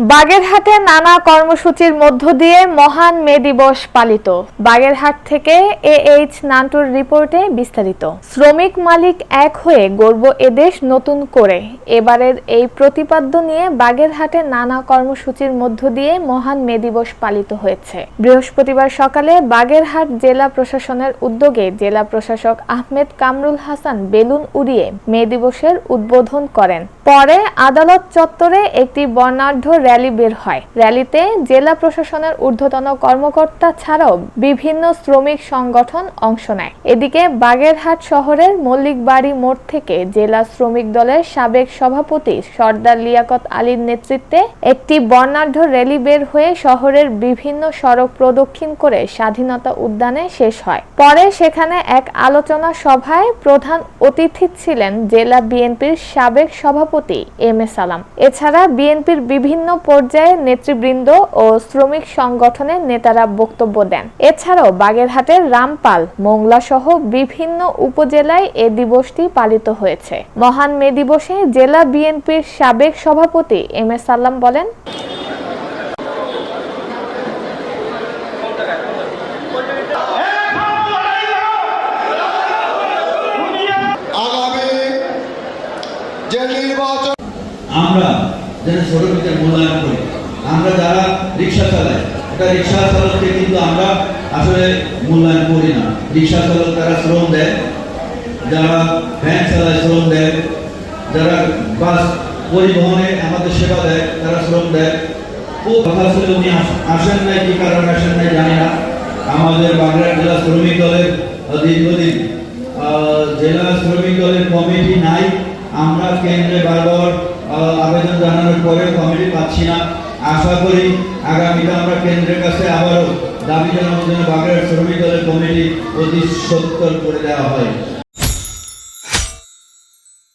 বাগেরহাটে নানা কর্মসূচির মধ্য দিয়ে মহান মে দিবস পালিত। বাগেরহাট থেকে এইচ নান্টুর রিপোর্টে বিস্তারিত। শ্রমিক মালিক এক হয়ে গড়ব এদেশ নতুন করে, এবারের এই প্রতিপাদ্য নিয়ে বাগেরহাটে নানা কর্মসূচির মধ্য দিয়ে মহান মে দিবস পালিত হয়েছে। বৃহস্পতিবার সকালে বাগেরহাট জেলা প্রশাসনের উদ্যোগে জেলা প্রশাসক আহমেদ কামরুল হাসান বেলুন উড়িয়ে মে দিবসের উদ্বোধন করেন। পরে আদালত চত্বরে একটি বর্ণাঢ্য র্যালি বের হয়। র্যালিতে জেলা প্রশাসনের ঊর্ধ্বতন কর্মকর্তা ছাড়াও বিভিন্ন শ্রমিক সংগঠন অংশ নেয়। এদিকে বাগেরহাট শহরের মল্লিকবাড়ি মোড় থেকে জেলা শ্রমিক দলের সাবেক সভাপতি সর্দার লিয়াকত আলীর নেতৃত্বে একটি বর্ণাঢ্য র্যালি বের হয়ে শহরের বিভিন্ন সড়ক প্রদক্ষিণ করে স্বাধীনতা উদ্যানে শেষ হয়। পরে সেখানে এক আলোচনা সভায় প্রধান অতিথি ছিলেন জেলা বিএনপির সাবেক সভাপতি এম এ সালাম। এছাড়া বিএনপির বিভিন্ন পর্যায়ে নেতৃবৃন্দ ও শ্রমিক সংগঠনের নেতারা বক্তব্য দেন। এছাড়াও বাগেরহাটের রামপাল, মোংলা সহ বিভিন্ন উপজেলায় এ দিবসটি পালিত হয়েছে। মহান মে দিবসে জেলা বিএনপির সাবেক সভাপতি এম এ সালাম বলেন, আমরা যেন শ্রমিকদের মূল্যায়ন করি। আমরা যারা রিক্সা চালাই, এটা রিক্সা চালককে কিন্তু আমরা আসলে মূল্যায়ন করি না। রিক্সা চালক তারা শ্রম দেয়, যারা ভ্যান চালায় শ্রম দেয়, যারা বাস পরিবহনে আমাদের সেবা দেয় তারা শ্রম দেয়। খুব কথা ছিল উনি আসেন নাই, কি কারণে আসেন নাই জানি না। আমাদের বাগেরহাট জেলা শ্রমিক দলের দীর্ঘদিন জেলা শ্রমিক দলের কমিটি নাই। আমরা কেন্দ্রে বারবার আবেদন জানানোর পরে কমিটি পাচ্ছি না। আশা করি আগামীতে আমরা কেন্দ্রের কাছে আবারও দাবি জানানোর জন্য বাগেরহাট শ্রমিক দলের কমিটি অতি সত্তর করে দেওয়া হয়।